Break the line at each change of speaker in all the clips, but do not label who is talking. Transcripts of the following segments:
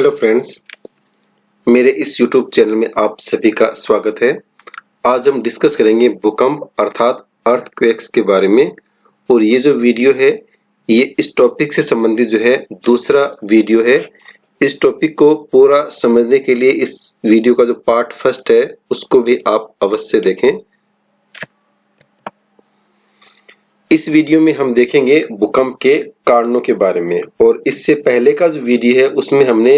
Hello friends, मेरे इस YouTube channel में आप सभी का स्वागत है। आज हम डिस्कस करेंगे भूकंप अर्थात अर्थक्वेक्स के बारे में। और ये जो वीडियो है ये इस टॉपिक से संबंधित जो है दूसरा वीडियो है। इस टॉपिक को पूरा समझने के लिए इस वीडियो का जो पार्ट फर्स्ट है उसको भी आप अवश्य देखें। इस वीडियो में हम देखेंगे भूकंप के कारणों के बारे में, और इससे पहले का जो वीडियो है उसमें हमने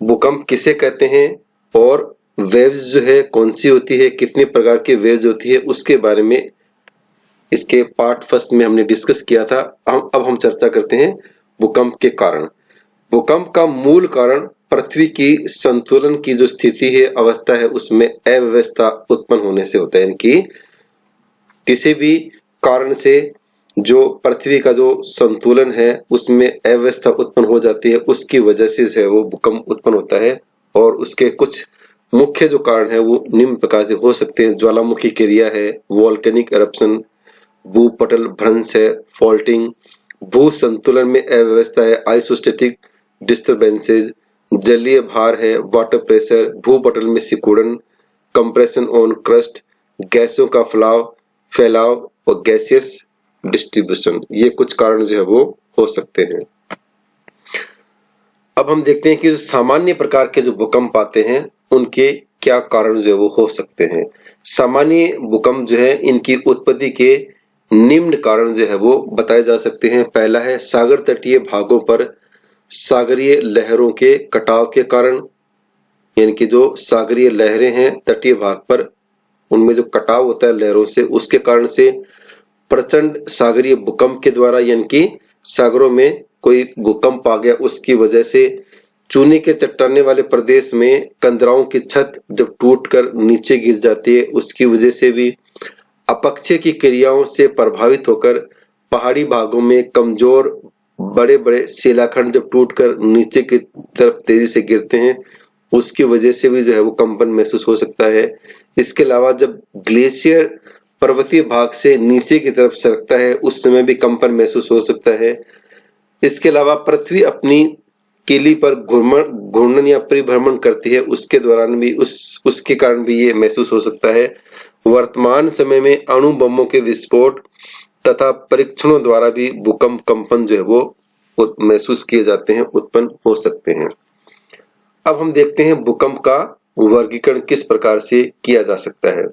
भूकंप किसे कहते हैं और वेव्स जो है कौन सी होती है, कितने प्रकार की वेव्स होती है, उसके बारे में इसके पार्ट फर्स्ट में हमने डिस्कस किया था। अब हम चर्चा करते हैं भूकंप के कारण। भूकंप का मूल कारण पृथ्वी की संतुलन की जो स्थिति है, अवस्था है, उसमें अव्यवस्था उत्पन्न होने से होता है। यानी कि किसी भी कारण से जो पृथ्वी का जो संतुलन है उसमें अव्यवस्था उत्पन्न हो जाती है, उसकी वजह से जो है वो भूकंप उत्पन्न होता है। और उसके कुछ मुख्य जो कारण है वो निम्न प्रकार से हो सकते हैं। ज्वालामुखी क्रिया है, वोल्केनिक एरप्शन, भूपटल भ्रंश है, फॉल्टिंग, भू संतुलन में अव्यवस्था है, आइसोस्टेटिक डिस्टर्बेंसेज, जलीय भार है, वाटर प्रेशर, भूपटल में सिकुड़न, कंप्रेशन ऑन क्रस्ट, गैसों का फैलाव और गैसियस डिस्ट्रीब्यूशन, ये कुछ कारण जो है वो हो सकते हैं। अब हम देखते हैं कि जो सामान्य प्रकार के जो भूकंप आते हैं उनके क्या कारण जो है वो हो सकते हैं। सामान्य भूकंप जो है इनकी उत्पत्ति के निम्न कारण जो है वो बताए जा सकते हैं। पहला है सागर तटीय भागों पर सागरीय लहरों के कटाव के कारण, यानी कि जो सागरीय लहरें हैं तटीय भाग पर उनमें जो कटाव होता है लहरों से, उसके कारण से प्रचंड सागरीय भूकंप के द्वारा, यानी कि सागरों में कोई भूकंप आ गया, उसकी वजह से चूने के चट्टाने वाले प्रदेश में कंदराओं की छत जब टूटकर नीचे गिर जाती है, उसकी वजह से भी अपक्षय की क्रियाओं से प्रभावित होकर पहाड़ी भागों में कमजोर बड़े बड़े शिलाखंड जब टूटकर नीचे की तरफ तेजी से गिरते हैं, उसकी वजह से भी जो है वो कंपन महसूस हो सकता है। इसके अलावा जब ग्लेशियर पर्वतीय भाग से नीचे की तरफ सरकता है उस समय भी कंपन महसूस हो सकता है। इसके अलावा पृथ्वी अपनी किली पर घूर्णन या परिभ्रमण करती है, उसके दौरान भी उसके कारण भी ये महसूस हो सकता है। वर्तमान समय में अणु बमों के विस्फोट तथा परीक्षणों द्वारा भी भूकंप कंपन जो है वो महसूस किए जाते हैं, उत्पन्न हो सकते हैं। अब हम देखते हैं भूकंप का वर्गीकरण किस प्रकार से किया जा सकता है।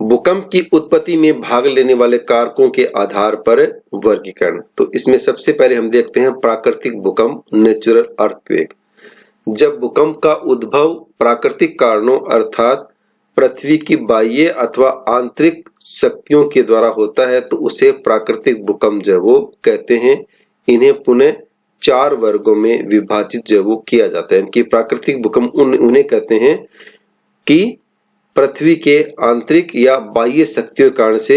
भूकंप की उत्पत्ति में भाग लेने वाले कारकों के आधार पर वर्गीकरण। तो इसमें सबसे पहले हम देखते हैं प्राकृतिक भूकंप, नेचुरल अर्थक्वेक। जब भूकंप का उद्भव प्राकृतिक कारणों अर्थात पृथ्वी की बाह्य अथवा आंतरिक शक्तियों के द्वारा होता है तो उसे प्राकृतिक भूकंप जो वो कहते हैं। इन्हें पुनः 4 वर्गों में विभाजित जो वो किया जाता है कि प्राकृतिक भूकंप उन्हें कहते हैं कि पृथ्वी के आंतरिक या बाह्य शक्तियों के कारण से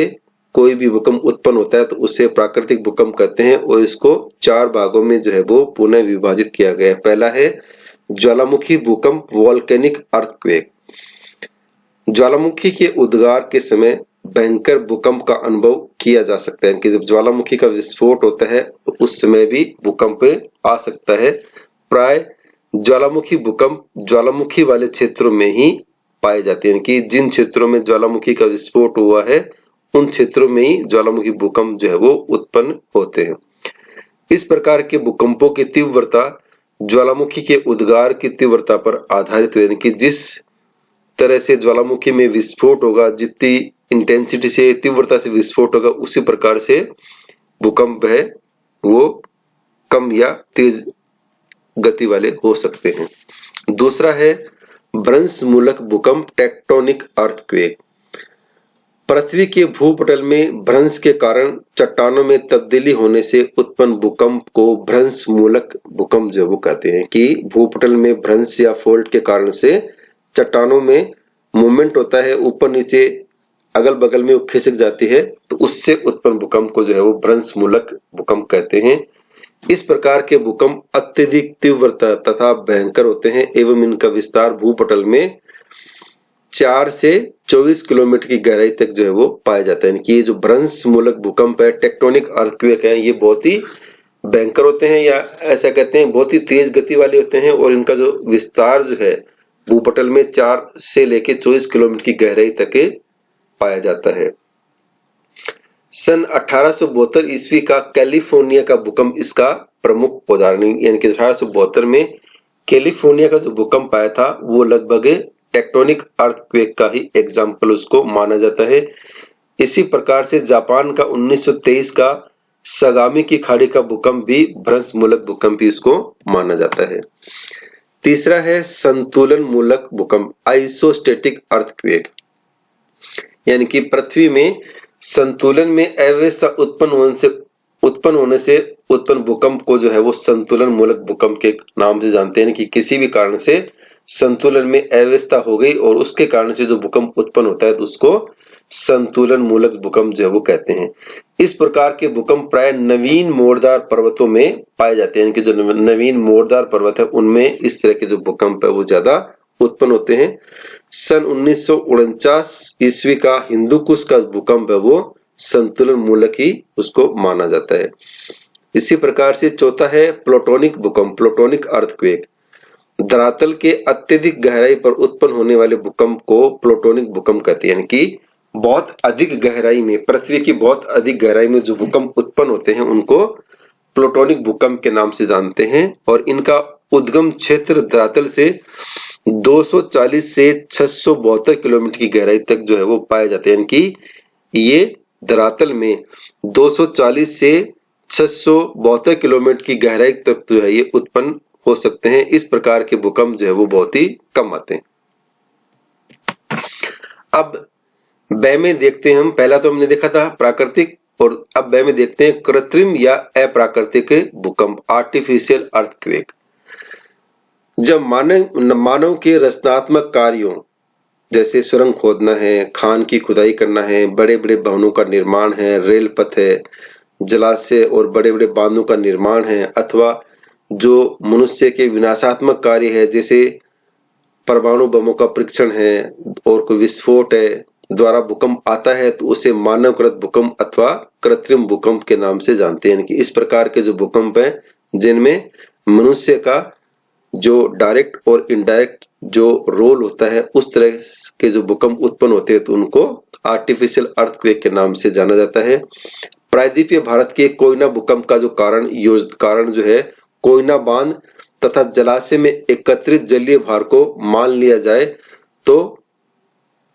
कोई भी भूकंप उत्पन्न होता है तो उसे प्राकृतिक भूकंप कहते हैं। और इसको 4 भागों में जो है वो पुनः विभाजित किया गया है। पहला है ज्वालामुखी भूकंप, वोल्केनिक अर्थक्वेक। ज्वालामुखी के उद्गार के समय भयंकर भूकंप का अनुभव किया जा सकता है कि जब ज्वालामुखी का विस्फोट होता है तो उस समय भी भूकंप आ सकता है। प्राय ज्वालामुखी भूकंप ज्वालामुखी वाले क्षेत्रों में ही पाए जाते हैं कि जिन क्षेत्रों में ज्वालामुखी का विस्फोट हुआ है उन क्षेत्रों में ही ज्वालामुखी भूकंप जो है वो उत्पन्न होते हैं। इस प्रकार के भूकंपों की तीव्रता ज्वालामुखी के उद्गार की तीव्रता पर आधारित है, कि जिस तरह से ज्वालामुखी में विस्फोट होगा, जितनी इंटेंसिटी से तीव्रता से विस्फोट होगा, उसी प्रकार से भूकंप है वो कम या तेज गति वाले हो सकते हैं। दूसरा है भ्रंश मूलक भूकंप, टेक्टोनिक अर्थक्वेक। पृथ्वी के भूपटल में भ्रंश के कारण चट्टानों में तब्दीली होने से उत्पन्न भूकंप को भ्रंश मूलक भूकंप जो वो कहते हैं कि भूपटल में भ्रंश या फोल्ड के कारण से चट्टानों में मूवमेंट होता है, ऊपर नीचे अगल बगल में वो खिसक जाती है, तो उससे उत्पन्न भूकंप को जो है वो भ्रंश मूलक भूकंप कहते हैं। इस प्रकार के भूकंप अत्यधिक तीव्रता तथा भयंकर होते हैं एवं इनका विस्तार भूपटल में 4 से 24 किलोमीटर की गहराई तक जो है वो पाया जाता है। कि ये जो भ्रंश मूलक भूकंप है, टेक्टोनिक अर्थक्वेक है, ये बहुत ही भयंकर होते हैं, या ऐसा कहते हैं बहुत ही तेज गति वाले होते हैं, और इनका जो विस्तार जो है भूपटल में 4 से लेकर 24 किलोमीटर की गहराई तक पाया जाता है। सन 1872 ईस्वी का कैलिफोर्निया का भूकंप इसका प्रमुख उदाहरण, यानी कि 1872 में कैलिफोर्निया का जो भूकंप आया था वो लगभग टेक्टोनिक अर्थक्वेक का ही एग्जाम्पल उसको माना जाता है। इसी प्रकार से जापान का 1923 का सगामी की खाड़ी का भूकंप भी भ्रंश मूलक भूकंप ही इसको माना जाता है। तीसरा है संतुलन मूलक भूकंप, आइसोस्टेटिक अर्थक्वेक, यानी कि पृथ्वी में संतुलन में अव्यवस्था उत्पन्न होने से उत्पन्न भूकंप को जो है वो संतुलन मूलक भूकंप के नाम से जानते हैं, कि किसी भी कारण से संतुलन में अव्यवस्था हो गई और उसके कारण से जो भूकंप उत्पन्न होता है तो उसको संतुलन मूलक भूकंप जो है वो कहते हैं। इस प्रकार के भूकंप प्राय नवीन मोड़दार पर्वतों में पाए जाते हैं, कि जो नवीन मोड़दार पर्वत है उनमें इस तरह के जो भूकंप है वो ज्यादा उत्पन्न होते हैं। सन 1949 ईस्वी का हिंदुकुश का भूकंप है वो संतुलन मूलक ही उसको माना जाता है। इसी प्रकार से चौथा है प्लूटोनिक भूकंप, प्लूटोनिक अर्थक्वेक। धरातल के अत्यधिक गहराई पर उत्पन्न होने वाले भूकंप को प्लूटोनिक भूकंप कहते हैं, यानी कि बहुत अधिक गहराई में, पृथ्वी की बहुत अधिक गहराई में जो भूकंप उत्पन्न होते हैं उनको प्लूटोनिक भूकंप के नाम से जानते हैं। और इनका उद्गम क्षेत्र धरातल से 240 से 672 किलोमीटर की गहराई तक जो है वो पाए जाते हैं, यानी कि ये धरातल में 240 से 672 किलोमीटर की गहराई तक जो है ये उत्पन्न हो सकते हैं। इस प्रकार के भूकंप जो है वो बहुत ही कम आते हैं। अब ब में देखते हैं हम, पहला तो हमने देखा था प्राकृतिक, और अब ब में देखते हैं कृत्रिम या अप्राकृतिक भूकंप, आर्टिफिशियल अर्थक्वेक। जब मानव के रचनात्मक कार्यों जैसे सुरंग खोदना है, खान की खुदाई करना है, बड़े बड़े भवनों का निर्माण है, रेल पथ है, जलाशय और बड़े बड़े बांधों का निर्माण है, अथवा जो मनुष्य के विनाशात्मक कार्य है जैसे परमाणु बमों का परीक्षण है और कोई विस्फोट है, द्वारा भूकंप आता है तो उसे मानवकृत भूकंप अथवा कृत्रिम भूकंप के नाम से जानते हैं। कि इस प्रकार के जो भूकंप है जिनमें मनुष्य का जो डायरेक्ट और इनडायरेक्ट जो रोल होता है उस तरह के जो भूकंप उत्पन्न होते हैं तो उनको आर्टिफिशियल अर्थक्वेक के नाम से जाना जाता है। प्रायद्वीपीय भारत के कोयना भूकंप का जो कारण जो है कोयना बांध तथा जलाशय में एकत्रित जलीय भार को मान लिया जाए तो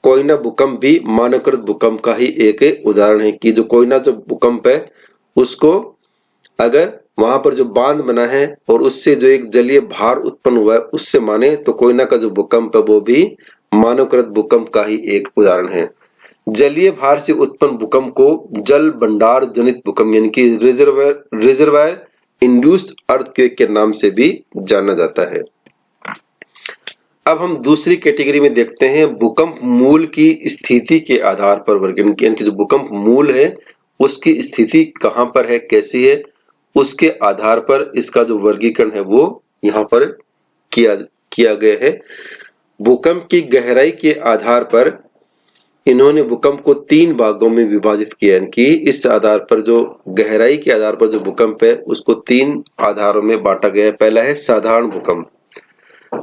कोयना भूकंप भी मानवकृत भूकंप का ही एक उदाहरण है। कि जो कोयना जो भूकंप है उसको अगर वहां पर जो बांध बना है और उससे जो एक जलीय भार उत्पन्न हुआ है उससे माने तो कोयना का जो भूकंप है वो भी मानवकृत भूकंप का ही एक उदाहरण है। जलीय भार से उत्पन्न भूकंप को जल भंडार जनित भूकंप यानी कि रिजर्वायर इंड्यूस्ड अर्थक्वेक के नाम से भी जाना जाता है। अब हम दूसरी कैटेगरी में देखते हैं भूकंप मूल की स्थिति के आधार पर वर्गीकरण, यानी कि जो भूकंप मूल है उसकी स्थिति कहां पर है, कैसी है, उसके आधार पर इसका जो वर्गीकरण है वो यहाँ पर किया गया है। भूकंप की गहराई के आधार पर इन्होंने भूकंप को 3 भागों में विभाजित किया है, कि इस आधार पर जो गहराई के आधार पर जो भूकंप है उसको 3 आधारों में बांटा गया है। पहला है साधारण भूकंप।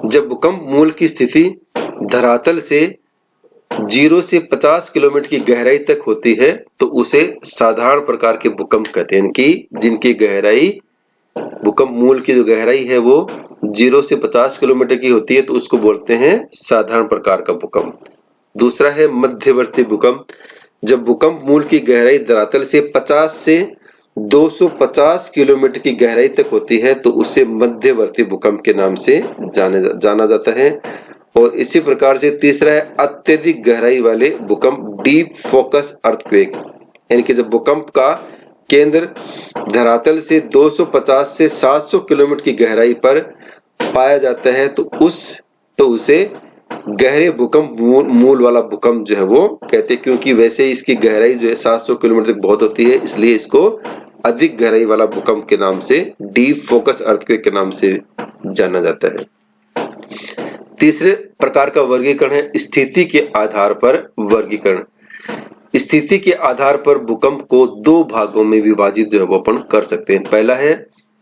जब भूकंप मूल की स्थिति धरातल से 0 से 50 किलोमीटर की गहराई तक होती है तो उसे साधारण प्रकार के भूकंप कहते हैं, कि जिनकी गहराई भूकंप मूल की जो गहराई है वो 0 से 50 किलोमीटर की होती है तो उसको बोलते हैं साधारण प्रकार का भूकंप। दूसरा है मध्यवर्ती भूकंप। जब भूकंप मूल की गहराई धरातल से 50 से 250 किलोमीटर की गहराई तक होती है तो उसे मध्यवर्ती भूकंप के नाम से जाना जाता है। और इसी प्रकार से तीसरा है अत्यधिक गहराई वाले भूकंप, डीप फोकस अर्थक्वेक, यानी कि जब भूकंप का केंद्र धरातल से 250 से 700 किलोमीटर की गहराई पर पाया जाता है तो उसे गहरे भूकंप मूल वाला भूकंप जो है वो कहते हैं, क्योंकि वैसे इसकी गहराई जो है 700 किलोमीटर तक बहुत होती है, इसलिए इसको अधिक गहराई वाला भूकंप के नाम से, डीप फोकस अर्थक्वेक के नाम से जाना जाता है। तीसरे प्रकार का वर्गीकरण है स्थिति के आधार पर वर्गीकरण। स्थिति के आधार पर भूकंप को 2 भागों में विभाजित जो है वो अपन कर सकते हैं। पहला है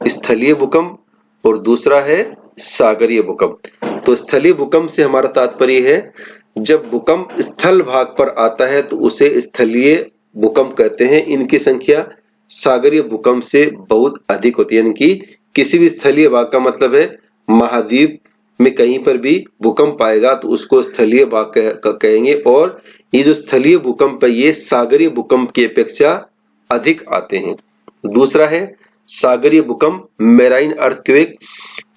स्थलीय भूकंप और दूसरा है सागरीय भूकंप। तो स्थलीय भूकंप से हमारा तात्पर्य है जब भूकंप स्थल भाग पर आता है तो उसे स्थलीय भूकंप कहते हैं। इनकी संख्या सागरीय भूकंप से बहुत अधिक होती है। इनकी किसी भी स्थलीय भाग का मतलब है महाद्वीप में कहीं पर भी भूकंप आएगा तो उसको स्थलीय भाग कहेंगे, और ये जो स्थलीय भूकंप है ये सागरीय भूकंप की अपेक्षा अधिक आते हैं। दूसरा है सागरीय भूकंप, मेराइन अर्थक्वेक।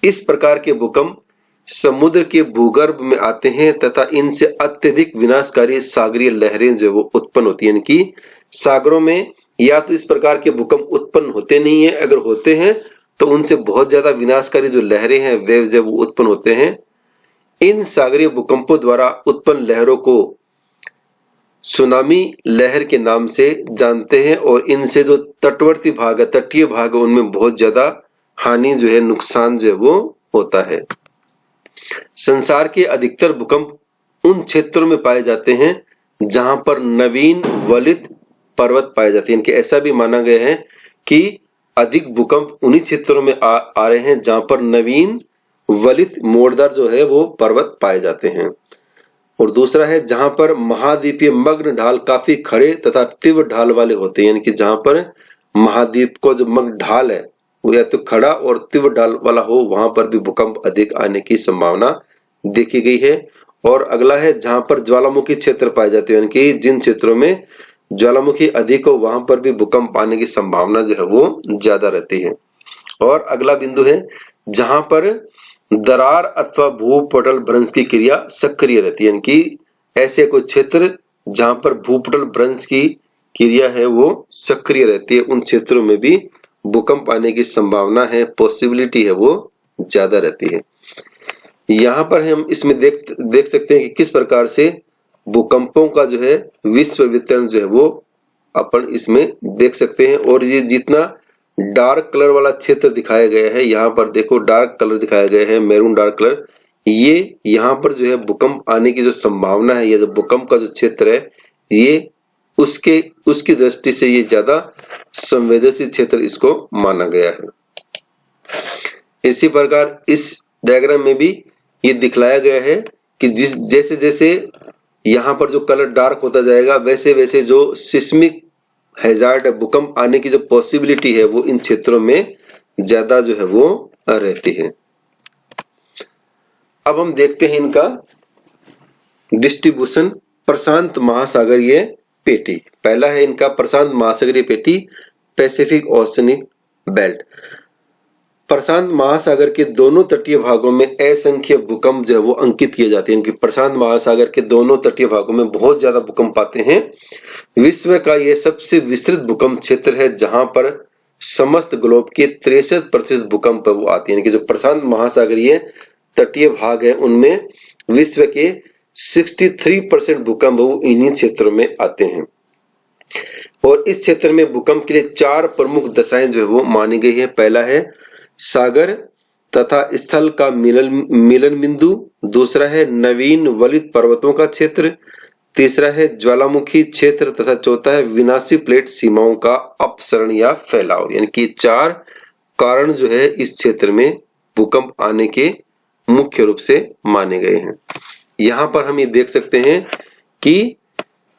इस प्रकार के भूकंप समुद्र के भूगर्भ में आते हैं तथा इनसे अत्यधिक विनाशकारी सागरीय लहरें जो वो उत्पन्न होती हैं। इनकी सागरों में या तो इस प्रकार के भूकंप उत्पन्न होते नहीं है, अगर होते हैं तो उनसे बहुत ज्यादा विनाशकारी जो लहरें हैं वेव जब वो उत्पन्न होते हैं। इन सागरीय भूकंपों द्वारा उत्पन्न लहरों को सुनामी लहर के नाम से जानते हैं, और इनसे जो तटवर्ती भाग है, तटीय भाग है, उनमें बहुत ज्यादा हानि जो है, नुकसान जो है वो होता है। संसार के अधिकतर भूकंप उन क्षेत्रों में पाए जाते हैं जहां पर नवीन वलित पर्वत पाए जाते हैं। इनके ऐसा भी माना गया है कि अधिक भूकंप उन्हीं क्षेत्रों में आ रहे हैं जहां पर नवीन वलित मोड़दार जो है वो पर्वत पाए जाते हैं। और दूसरा है जहां पर महाद्वीपीय मग्न ढाल काफी खड़े तथा तीव्र ढाल वाले होते हैं। यानी कि जहां पर महाद्वीप को जो मग्न ढाल है वो या तो खड़ा और तीव्र ढाल वाला हो, वहां पर भी भूकंप अधिक आने की संभावना देखी गई है। और अगला है जहां पर ज्वालामुखी क्षेत्र पाए जाते हैं, यानी कि जिन क्षेत्रों में ज्वालामुखी अधिक हो वहां पर भी भूकंप आने की संभावना जो है वो ज्यादा रहती है। और अगला बिंदु है जहां पर दरार अथवा भूपटल भ्रंश की क्रिया सक्रिय रहती है। यानी कि ऐसे कोई क्षेत्र जहां पर भूपटल भ्रंश की क्रिया है वो सक्रिय रहती है, उन क्षेत्रों में भी भूकंप आने की संभावना है, पॉसिबिलिटी है वो ज्यादा रहती है। यहाँ पर हम इसमें देख सकते हैं कि किस प्रकार से भूकंपों का जो है विश्व वितरण जो है वो अपन इसमें देख सकते हैं। और ये जितना डार्क कलर वाला क्षेत्र दिखाया गया है, यहाँ पर देखो डार्क कलर दिखाया गया है, मैरून डार्क कलर, ये यहाँ पर जो है भूकंप आने की जो संभावना है, ये जो भूकंप का जो क्षेत्र है ये उसकी दृष्टि से ये ज्यादा संवेदनशील क्षेत्र इसको माना गया है। इसी प्रकार इस डायग्राम में भी ये दिखलाया गया है कि जैसे जैसे यहाँ पर जो कलर डार्क होता जाएगा वैसे वैसे जो सिस्मिक हैजार्ड, भूकंप आने की जो पॉसिबिलिटी है वो इन क्षेत्रों में ज्यादा जो है वो रहती है। अब हम देखते हैं इनका डिस्ट्रीब्यूशन। प्रशांत महासागरीय पेटी, पहला है इनका प्रशांत महासागरीय पेटी, पैसिफिक ओशनिक बेल्ट। प्रशांत महासागर के दोनों तटीय भागों में असंख्य भूकंप जो है वो अंकित किए जाते हैं। इनके प्रशांत महासागर के दोनों तटीय भागों में बहुत ज्यादा भूकंप आते हैं। विश्व का यह सबसे विस्तृत भूकंप क्षेत्र है जहां पर समस्त ग्लोब के 63% भूकंप वो आते हैं। यानी कि जो प्रशांत महासागरीय तटीय भाग है उनमें विश्व के 63% भूकंप वो इन्हीं क्षेत्रों में आते हैं। और इस क्षेत्र में भूकंप के लिए 4 प्रमुख दशाएं जो है वो मानी गई है। पहला है सागर तथा स्थल का मिलन बिंदु, दूसरा है नवीन वलित पर्वतों का क्षेत्र, तीसरा है ज्वालामुखी क्षेत्र तथा चौथा है विनाशी प्लेट सीमाओं का अपसरण या फैलाव। यानी कि 4 कारण जो है इस क्षेत्र में भूकंप आने के मुख्य रूप से माने गए हैं। यहाँ पर हम ये देख सकते हैं कि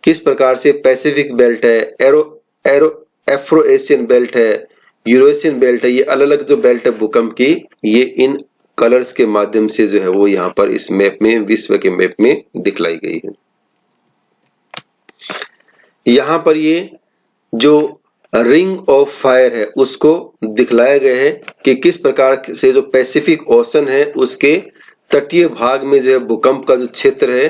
किस प्रकार से पैसिफिक बेल्ट है, एफ्रो एशियन बेल्ट है, यूरेशियन बेल्ट है, ये अलग अलग जो बेल्ट है भूकंप की, ये इन कलर्स के माध्यम से जो है वो यहाँ पर इस मैप में, विश्व के मैप में दिखलाई गई है। यहाँ पर ये जो रिंग ऑफ फायर है उसको दिखलाया गया है कि किस प्रकार से जो पैसिफिक ओशन है उसके तटीय भाग में जो है भूकंप का जो क्षेत्र है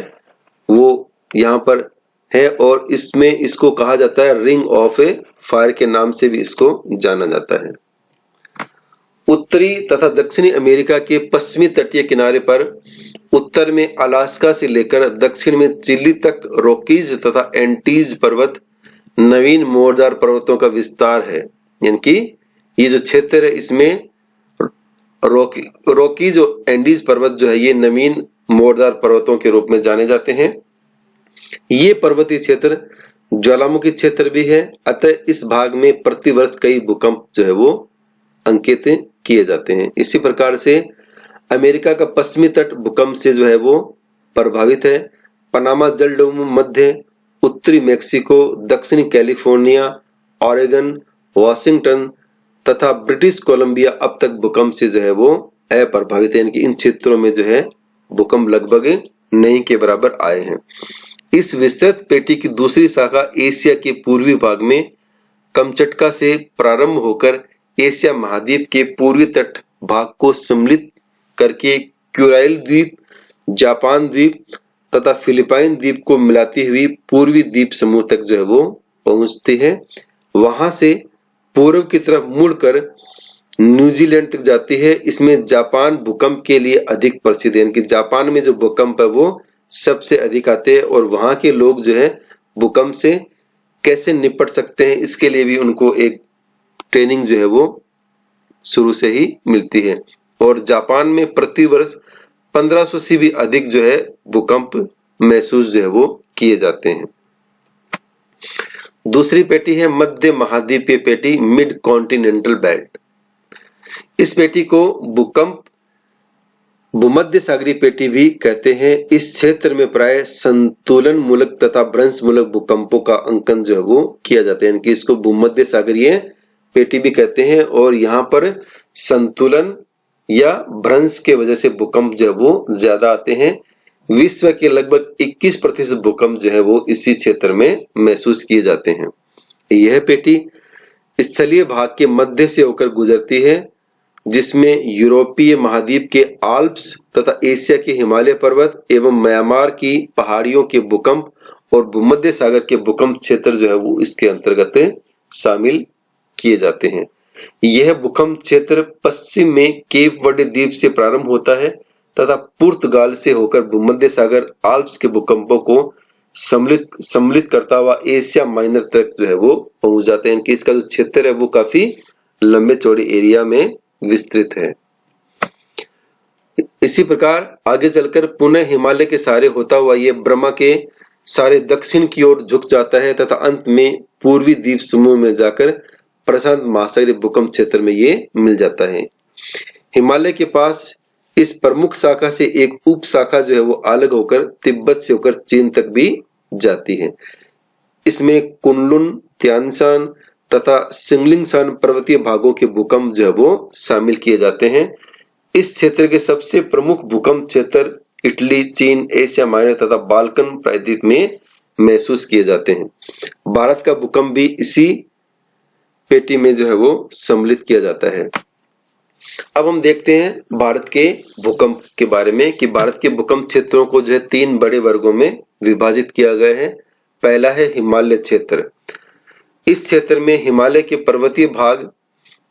वो यहाँ पर है, और इसमें इसको कहा जाता है रिंग ऑफ ए फायर के नाम से भी इसको जाना जाता है। उत्तरी तथा दक्षिणी अमेरिका के पश्चिमी तटीय किनारे पर उत्तर में अलास्का से लेकर दक्षिण में चिली तक रॉकीज तथा एंटीज पर्वत नवीन मोरदार पर्वतों का विस्तार है। यानी कि ये जो क्षेत्र है इसमें रॉकी जो एंडीज पर्वत जो है ये नवीन मोरदार पर्वतों के रूप में जाने जाते हैं। ये पर्वतीय क्षेत्र ज्वालामुखी क्षेत्र भी है, अतः इस भाग में प्रतिवर्ष कई भूकंप जो है वो अंकित किए जाते हैं। इसी प्रकार से अमेरिका का पश्चिमी तट भूकंप से जो है वो प्रभावित है। पनामा जलडोम मध्य उत्तरी मेक्सिको, दक्षिणी कैलिफोर्निया, ओरेगन, वाशिंगटन तथा ब्रिटिश कोलंबिया अब तक भूकंप से जो है वो अप्रभावित है। इनकी इन क्षेत्रों में जो है भूकंप लगभग नहीं के बराबर आए हैं। इस विस्तृत पेटी की दूसरी शाखा एशिया के पूर्वी भाग में कमचटका से प्रारंभ होकर एशिया महाद्वीप के पूर्वी तट भाग को सम्मिलित करके क्यूराइल द्वीप, जापान द्वीप तथा फिलिपाइन द्वीप को मिलाती हुई पूर्वी द्वीप समूह तक जो है वो पहुंचती है। वहां से पूर्व की तरफ मुड़कर न्यूजीलैंड तक जाती है। इसमें जापान भूकंप के लिए अधिक प्रसिद्ध है, यानी कि जापान में जो भूकंप है वो सबसे अधिक आते हैं और वहां के लोग जो है भूकंप से कैसे निपट सकते हैं इसके लिए भी उनको एक ट्रेनिंग जो है वो शुरू से ही मिलती है। और जापान में प्रति वर्ष 1500 से भी अधिक जो है भूकंप महसूस जो है वो किए जाते हैं। दूसरी पेटी है मध्य महाद्वीपीय पेटी, मिड कॉन्टिनेंटल बेल्ट। इस पेटी को भूमध्य सागरीय पेटी भी कहते हैं। इस क्षेत्र में प्राय संतुलन मूलक तथा भ्रंश मूलक भूकंपों का अंकन जो है वो किया जाता है, यानी कि इसको भूमध्य सागरीय पेटी भी कहते हैं। और यहाँ पर संतुलन या भ्रंश के वजह से भूकंप जो है वो ज्यादा आते हैं। विश्व के लगभग 21% भूकंप जो है वो इसी क्षेत्र में महसूस किए जाते हैं। यह पेटी स्थलीय भाग के मध्य से होकर गुजरती है, जिसमें यूरोपीय महाद्वीप के आल्प्स तथा एशिया के हिमालय पर्वत एवं म्यांमार की पहाड़ियों के भूकंप और भूमध्य सागर के भूकंप क्षेत्र जो है वो इसके अंतर्गत शामिल किए जाते हैं। यह भूकंप क्षेत्र पश्चिम में केप वर्डे द्वीप से प्रारंभ होता है तथा पुर्तगाल से होकर भूमध्य सागर आल्प्स के भूकंपों को सम्मिलित करता हुआ एशिया माइनर तक जो है वो पहुंच जाते हैं। इनकी इसका जो क्षेत्र है वो काफी लंबे चौड़े एरिया में विस्तृत है। इसी प्रकार आगे चलकर पुनः हिमालय के सहारे होता हुआ ये ब्रह्मा के सारे दक्षिण की ओर झुक जाता है तथा अंत में पूर्वी द्वीप समूह में जाकर प्रशांत महासागरीय भूकंप क्षेत्र में ये मिल जाता है। हिमालय के पास इस प्रमुख शाखा से एक उप शाखा जो है वो अलग होकर तिब्बत से होकर चीन तक भी जाती है। इसमें कुनलुन, त्यानशान तथा सिंगलिंगशान पर्वतीय भागों के भूकंप जो है वो शामिल किए जाते हैं। इस क्षेत्र के सबसे प्रमुख भूकंप क्षेत्र इटली, चीन, एशिया माइनर तथा बाल्कन प्रायद्वीप में महसूस किए जाते हैं। भारत का भूकंप भी इसी पेटी में जो है वो सम्मिलित किया जाता है। अब हम देखते हैं भारत के भूकंप के बारे में कि भारत के भूकंप क्षेत्रों को जो है 3 बड़े वर्गों में विभाजित किया गया है। पहला है हिमालय क्षेत्र। इस क्षेत्र में हिमालय के पर्वतीय भाग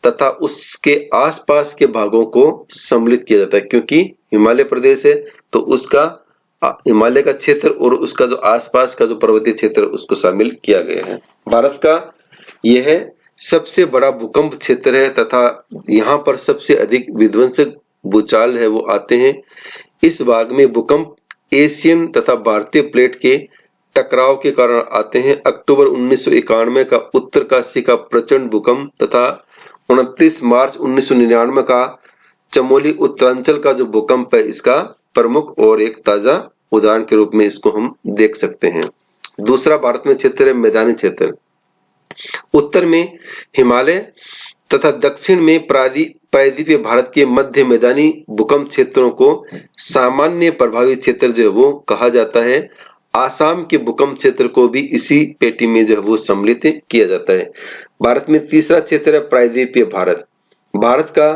तथा उसके आसपास के भागों को सम्मिलित किया जाता है, क्योंकि हिमालय प्रदेश है तो उसका हिमालय का क्षेत्र और उसका जो आसपास का जो पर्वतीय क्षेत्र उसको शामिल किया गया है। भारत का यह सबसे बड़ा भूकंप क्षेत्र है तथा यहाँ पर सबसे अधिक विध्वंसक भूचाल है वो आते हैं। इस भाग में भूकंप एशियन तथा भारतीय प्लेट के टकराव के कारण आते हैं। अक्टूबर 1991 का उत्तरकाशी का प्रचंड भूकंप तथा 29 मार्च 1999 का चमोली उत्तरांचल का जो भूकंप है इसका प्रमुख और एक ताजा उदाहरण के रूप में इसको हम देख सकते हैं। दूसरा भारत में क्षेत्र है मैदानी क्षेत्र। उत्तर में हिमालय तथा दक्षिण में प्रायद्वीपीय भारत के मध्य मैदानी भूकंप क्षेत्रों को सामान्य प्रभावित क्षेत्र जो है वो कहा जाता है। आसाम के भूकंप क्षेत्र को भी इसी पेटी में जो है वो सम्मिलित किया जाता है। भारत में तीसरा क्षेत्र है प्रायद्वीपीय भारत। भारत का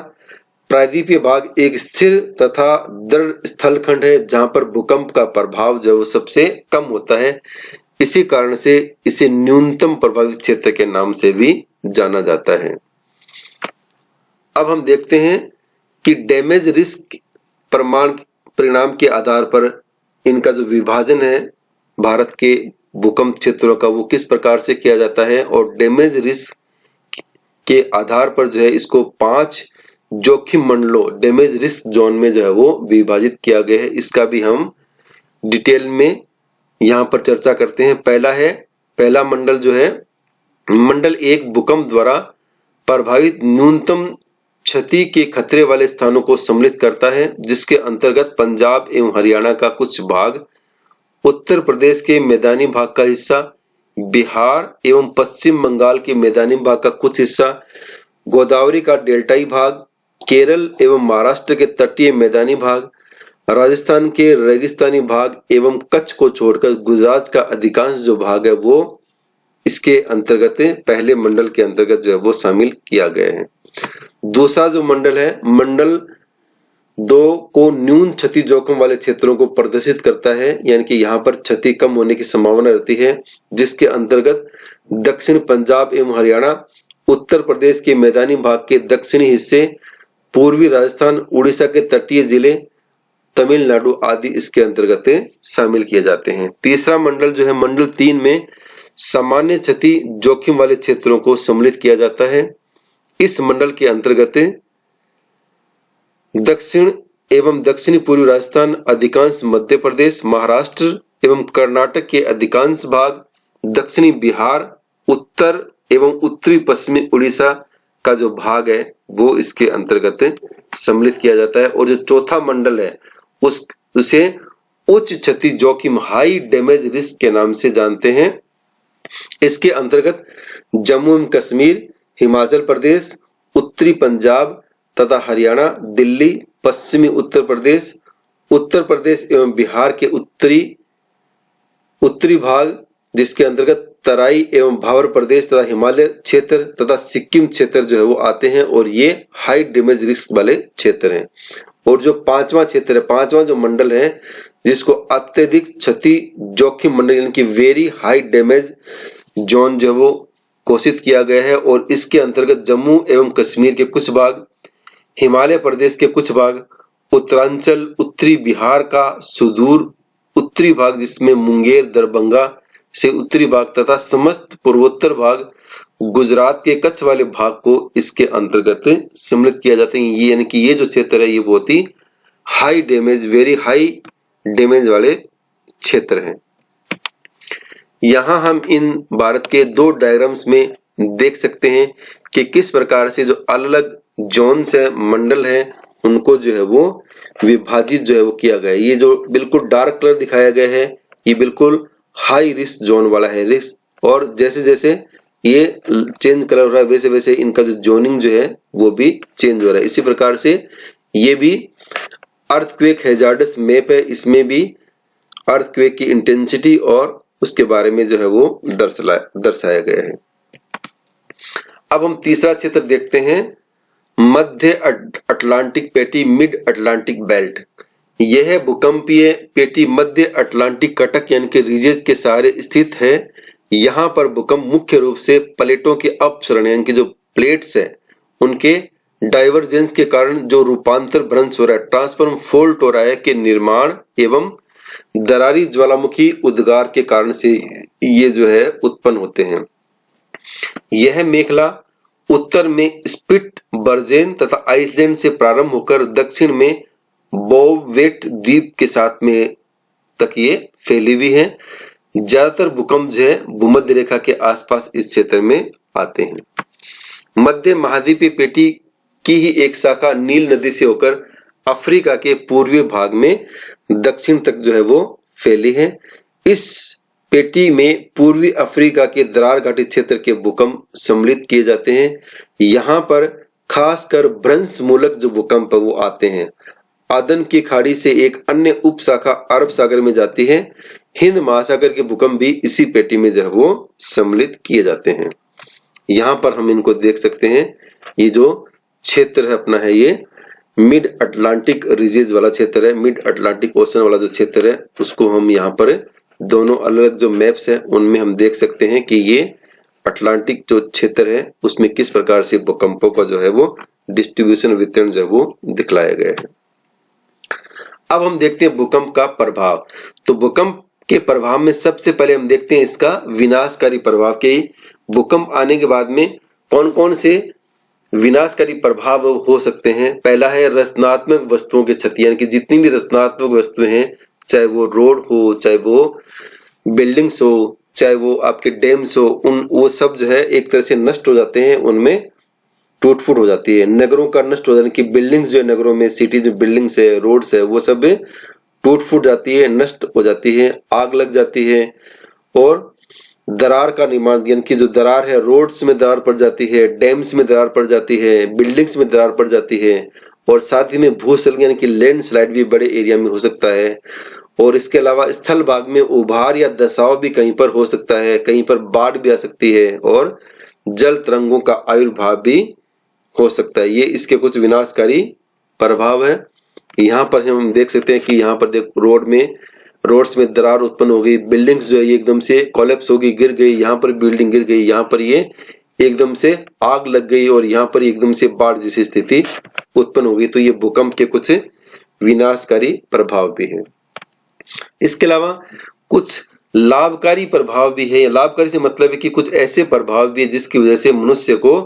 प्रायद्वीपीय भाग एक स्थिर तथा दृढ़ स्थलखंड है जहां पर भूकंप का प्रभाव जो सबसे कम होता है। इसी कारण से इसे न्यूनतम प्रभावित क्षेत्र के नाम से भी जाना जाता है। अब हम देखते हैं कि डैमेज रिस्क परिणाम के आधार पर इनका जो विभाजन है भारत के भूकंप क्षेत्रों का वो किस प्रकार से किया जाता है और डैमेज रिस्क के आधार पर जो है इसको 5 जोखिम मंडलों डैमेज रिस्क जोन में जो है वो विभाजित किया गया है। इसका भी हम डिटेल में यहाँ पर चर्चा करते हैं। पहला मंडल जो है मंडल 1 भूकंप द्वारा प्रभावित न्यूनतम क्षति के खतरे वाले स्थानों को सम्मिलित करता है, जिसके अंतर्गत पंजाब एवं हरियाणा का कुछ भाग, उत्तर प्रदेश के मैदानी भाग का हिस्सा, बिहार एवं पश्चिम बंगाल के मैदानी भाग का कुछ हिस्सा, गोदावरी का डेल्टाई भाग, केरल एवं महाराष्ट्र के तटीय मैदानी भाग, राजस्थान के रेगिस्तानी भाग एवं कच्छ को छोड़कर गुजरात का अधिकांश जो भाग है वो इसके अंतर्गत पहले मंडल के अंतर्गत जो है वो शामिल किया गया है। दूसरा जो मंडल है, मंडल 2 को न्यून क्षति जोखिम वाले क्षेत्रों को प्रदर्शित करता है, यानी कि यहाँ पर क्षति कम होने की संभावना रहती है, जिसके अंतर्गत दक्षिण पंजाब एवं हरियाणा, उत्तर प्रदेश के मैदानी भाग के दक्षिणी हिस्से, पूर्वी राजस्थान, उड़ीसा के तटीय जिले, तमिलनाडु आदि इसके अंतर्गत शामिल किए जाते हैं। तीसरा मंडल जो है, मंडल 3 में सामान्य क्षति जोखिम वाले क्षेत्रों को सम्मिलित किया जाता है। इस मंडल के अंतर्गत दक्षिण एवं दक्षिणी पूर्वी राजस्थान, अधिकांश मध्य प्रदेश, महाराष्ट्र एवं कर्नाटक के अधिकांश भाग, दक्षिणी बिहार, उत्तर एवं उत्तरी पश्चिमी उड़ीसा का जो भाग है वो इसके अंतर्गत सम्मिलित किया जाता है। और जो चौथा मंडल है उसे उच्च क्षति जोखिम, हाई डैमेज रिस्क के नाम से जानते हैं। इसके अंतर्गत जम्मू एवं कश्मीर, हिमाचल प्रदेश, उत्तरी पंजाब तथा हरियाणा, दिल्ली, पश्चिमी उत्तर प्रदेश एवं बिहार के उत्तरी भाग, जिसके अंतर्गत तराई एवं भावर प्रदेश तथा हिमालय क्षेत्र तथा सिक्किम क्षेत्र जो है वो आते हैं, और ये हाई डैमेज रिस्क वाले क्षेत्र हैं। और जो पांचवा क्षेत्र है, पांचवा जो मंडल है, जिसको अत्यधिक क्षति जोखिम मंडल यानी कि वेरी हाई डैमेज जोन जो वो घोषित किया गया है, और इसके अंतर्गत जम्मू एवं कश्मीर के कुछ भाग, हिमालय प्रदेश के कुछ भाग, उत्तरांचल, उत्तरी बिहार का सुदूर उत्तरी भाग जिसमें मुंगेर, दरभंगा से उत्तरी भाग तथा समस्त पूर्वोत्तर भाग, गुजरात के कच्छ वाले भाग को इसके अंतर्गत सम्मिलित किया जाता है। ये यानी कि ये जो क्षेत्र है ये बहुत ही high damage, very high damage वाले क्षेत्र हैं। यहाँ हम इन भारत के 2 डायग्राम्स में देख सकते हैं कि किस प्रकार से जो अलग जोन्स है, मंडल है, उनको जो है वो विभाजित जो है वो किया गया है। ये जो बिल्कुल डार्क कलर दिखाया गया है ये बिल्कुल हाई रिस्क जोन वाला है रिस्क, और जैसे जैसे ये चेंज कलर हो रहा है वैसे वैसे इनका जो जोनिंग जो है वो भी चेंज हो रहा है। इसी प्रकार से ये भी अर्थक्वेक हैजार्डस मैप है, इसमें भी अर्थक्वेक की इंटेंसिटी और उसके बारे में जो है वो दर्शाया गया है। अब हम तीसरा क्षेत्र देखते हैं, मध्य अटलांटिक पेटी, मिड अटलांटिक बेल्ट। यह भूकंपीय पेटी मध्य अटलांटिक कटक यानी कि रीजेस के सहारे स्थित है। यहाँ पर भूकंप मुख्य रूप से प्लेटों के अपसरण यानी कि जो प्लेट्स है उनके डाइवर्जेंस के कारण जो रूपांतर भ्रंश हो रहा है, ट्रांसफॉर्म फॉल्ट हो रहा है, के निर्माण एवं दरारी ज्वालामुखी उद्गार के कारण से ये जो है उत्पन्न होते हैं। यह मेखला उत्तर में स्पिट्सबर्जेन तथा आइसलैंड से प्रारंभ होकर दक्षिण में बोवेट द्वीप के साथ में तक ये फैली हुई है। ज्यादातर भूकंप जो है भूमध्य रेखा के आसपास इस क्षेत्र में आते हैं। मध्य महाद्वीपीय पेटी की ही एक शाखा नील नदी से होकर अफ्रीका के पूर्वी भाग में दक्षिण तक जो है वो फैली है। इस पेटी में पूर्वी अफ्रीका के दरार घाटी क्षेत्र के भूकंप सम्मिलित किए जाते हैं। यहाँ पर खासकर भ्रंश मूलक जो भूकंप है वो आते हैं। आदन की खाड़ी से एक अन्य उप शाखा अरब सागर में जाती है। हिंद महासागर के भूकंप भी इसी पेटी में जो है वो सम्मिलित किए जाते हैं। यहाँ पर हम इनको देख सकते हैं। ये जो क्षेत्र है अपना है ये मिड अटलांटिक रीजन वाला क्षेत्र है, मिड अटलांटिक ओशन वाला जो क्षेत्र है उसको हम यहाँ पर दोनों अलग जो मैप्स है उनमें हम देख सकते हैं कि ये अटलांटिक जो क्षेत्र है उसमें किस प्रकार से भूकंपों का जो है वो डिस्ट्रीब्यूशन वितरण जो है वो दिखलाया गया है। अब हम देखते हैं भूकंप का प्रभाव। तो भूकंप के प्रभाव में सबसे पहले हम देखते हैं इसका विनाशकारी प्रभाव के भूकंप आने के बाद में कौन कौन से विनाशकारी प्रभाव हो सकते हैं। पहला है रचनात्मक वस्तुओं की क्षति, यानी कि जितनी भी रचनात्मक वस्तुएं हैं, चाहे वो रोड हो, चाहे वो बिल्डिंग्स हो, चाहे वो आपके डैम्स हो, वो सब जो है एक तरह से नष्ट हो जाते हैं। उनमें टूट फूट हो जाती है, नगरों का नष्ट हो जाने की, बिल्डिंग्स जो है नगरों में, सिटी जो बिल्डिंग्स है, रोड्स है, वो सब टूट फूट जाती है, नष्ट हो जाती है, आग लग जाती है। और दरार का निर्माण, यानी कि जो दरार है, रोड्स में दरार पड़ जाती है, डैम्स में दरार पड़ जाती है, बिल्डिंग्स में दरार पड़ जाती है। और साथ ही में भूस्खलन यानी कि लैंडस्लाइड भी बड़े एरिया में हो सकता है। और इसके अलावा स्थल भाग में उभार या दसाव भी कहीं पर हो सकता है, कहीं पर बाढ़ भी आ सकती है, और जल तरंगों का आविर्भाव भी हो सकता है। ये इसके कुछ विनाशकारी प्रभाव है। यहाँ पर हम देख सकते हैं कि यहाँ पर देख रोड्स में दरार उत्पन्न हो गई, बिल्डिंग्स जो है ये एकदम से कोलैप्स होगी, गिर गई, यहाँ पर बिल्डिंग गिर गई, यहाँ पर ये एकदम से आग लग गई, और यहाँ पर एकदम से बाढ़ जैसी स्थिति उत्पन्न हो गई। तो ये भूकंप के कुछ विनाशकारी प्रभाव भी है। इसके अलावा कुछ लाभकारी प्रभाव भी है। लाभकारी से मतलब है कि कुछ ऐसे प्रभाव भी है जिसकी वजह से मनुष्य को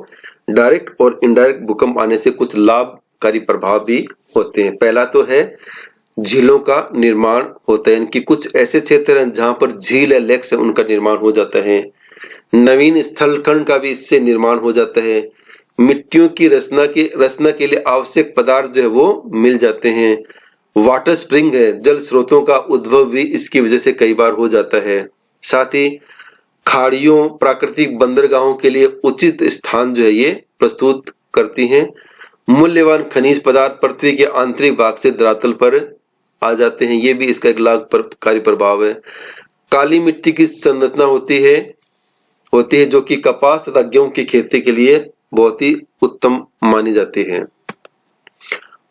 डायरेक्ट और इनडायरेक्ट भूकंप आने से कुछ लाभकारी प्रभाव भी होते हैं। पहला तो है झीलों का निर्माण होता है, यानी कि कुछ ऐसे क्षेत्र हैं जहां पर झील है, लेक्स है, उनका निर्माण हो जाता है। नवीन स्थलखंड का भी इससे निर्माण हो जाता है। मिट्टियों की रचना के लिए आवश्यक पदार्थ जो है वो मिल जाते हैं। वाटर स्प्रिंग है, जल स्रोतों का उद्भव भी इसकी वजह से कई बार हो जाता है। साथ ही खाड़ियों, प्राकृतिक बंदरगाहों के लिए उचित स्थान जो है ये प्रस्तुत करती हैं। मूल्यवान खनिज पदार्थ पृथ्वी के आंतरिक भाग से धरातल पर आ जाते हैं, ये भी इसका एक लाभकारी प्रभाव है। काली मिट्टी की संरचना होती है जो कि कपास तथा गेहूं की खेती के लिए बहुत ही उत्तम मानी जाती है।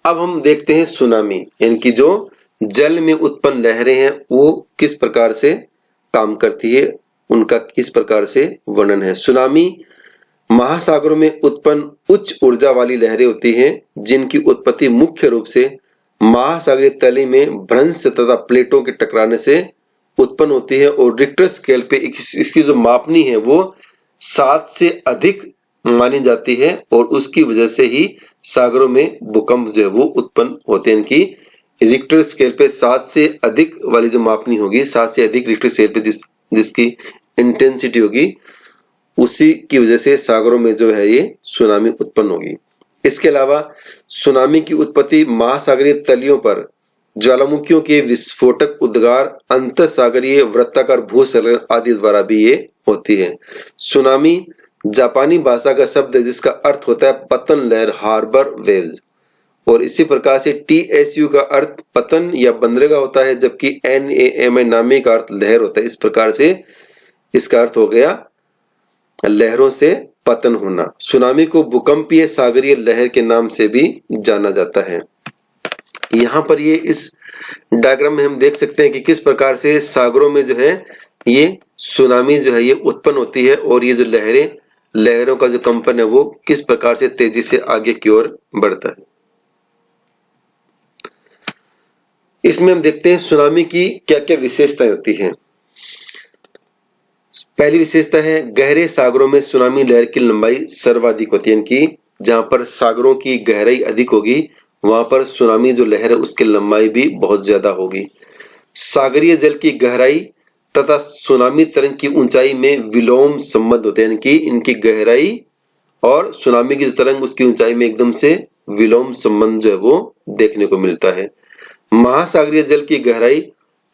अब हम देखते हैं सुनामी, यानी कि जो जल में उत्पन्न लहरें हैं वो किस प्रकार से काम करती है, उनका किस प्रकार से वर्णन है। सुनामी महासागरों में उत्पन्न उच्च ऊर्जा वाली लहरें होती हैं, जिनकी उत्पत्ति मुख्य रूप से महासागरीय तली में भ्रंश तथा प्लेटों के टकराने से उत्पन्न होती है। और रिक्टर स्केल पे इसकी जो मापनी है वो 7 से अधिक मानी जाती है, और उसकी वजह से ही सागरों में भूकंप जो है वो उत्पन्न होते हैं। इनकी रिक्टर स्केल पे 7 से अधिक वाली जो मापनी होगी, 7 से अधिक रिक्टर स्केल पे जिसकी इंटेंसिटी होगी, उसी की वजह से सागरों में जो है ये सुनामी उत्पन्न होगी। इसके अलावा सुनामी की उत्पत्ति महासागरीय तलियों पर ज्वालामुखियों के विस्फोटक उद्गार, अंतःसागरीय वृत्ताकार भूस्खलन आदि द्वारा भी ये होती है। सुनामी जापानी भाषा का शब्द है जिसका अर्थ होता है पतन लहर, हार्बर वेव्स। और इसी प्रकार से TSU का अर्थ पतन या बंदरगाह होता है, जबकि NAMI नामी का अर्थ लहर होता है। इस प्रकार से इसका अर्थ हो गया लहरों से पतन होना। सुनामी को भूकंपीय सागरीय लहर के नाम से भी जाना जाता है। यहाँ पर ये इस डायग्राम में हम देख सकते हैं कि किस प्रकार से सागरों में जो है ये सुनामी जो है ये उत्पन्न होती है, और ये जो लहरों का जो कंपन है वो किस प्रकार से तेजी से आगे की ओर बढ़ता है। इसमें हम देखते हैं सुनामी की क्या क्या विशेषताएं होती हैं। पहली विशेषता है गहरे सागरों में सुनामी लहर की लंबाई सर्वाधिक होती है, यानी कि जहां पर सागरों की गहराई अधिक होगी वहां पर सुनामी जो लहर है उसकी लंबाई भी बहुत ज्यादा होगी। सागरीय जल की गहराई तथा सुनामी तरंग की ऊंचाई में विलोम संबंध होते हैं, यानी कि इनकी गहराई और सुनामी की जो तरंग उसकी ऊंचाई में एकदम से विलोम संबंध जो है वो देखने को मिलता है। महासागरीय जल की गहराई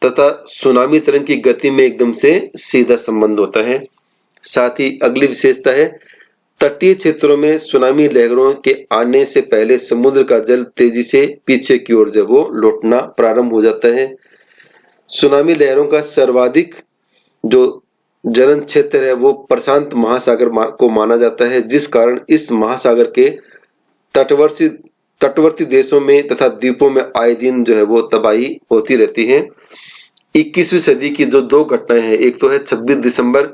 तथा सुनामी तरंग की गति में एकदम से सीधा संबंध होता है। साथ ही अगली विशेषता है तटीय क्षेत्रों में सुनामी लहरों के आने से पहले समुद्र का जल तेजी से पीछे की ओर जब वो लौटना प्रारंभ हो जाता है। सुनामी लहरों का सर्वाधिक जो जनन क्षेत्र है वो प्रशांत महासागर को माना जाता है, जिस कारण इस महासागर के तटवर्ती देशों में तथा द्वीपों में आए दिन जो है वो तबाही होती रहती है। 21वीं सदी की जो दो घटनाएं हैं, एक तो है 26 दिसंबर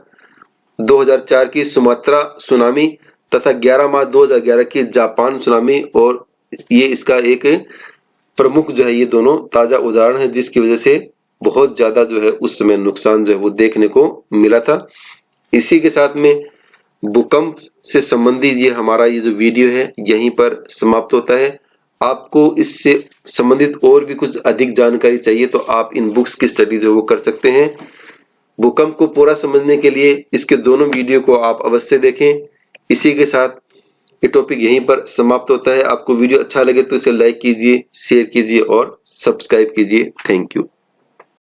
2004 की सुमात्रा सुनामी तथा 11 मार्च 2011 की जापान सुनामी, और ये इसका एक प्रमुख जो है ये दोनों ताजा उदाहरण है जिसकी वजह से बहुत ज्यादा जो है उस समय नुकसान जो है वो देखने को मिला था। इसी के साथ में भूकंप से संबंधित ये हमारा ये जो वीडियो है यहीं पर समाप्त होता है। आपको इससे संबंधित और भी कुछ अधिक जानकारी चाहिए तो आप इन बुक्स की स्टडी जो वो कर सकते हैं। भूकंप को पूरा समझने के लिए इसके दोनों वीडियो को आप अवश्य देखें। इसी के साथ ये टॉपिक यहीं पर समाप्त होता है। आपको वीडियो अच्छा लगे तो इसे लाइक कीजिए, शेयर कीजिए और सब्सक्राइब कीजिए। Thank you.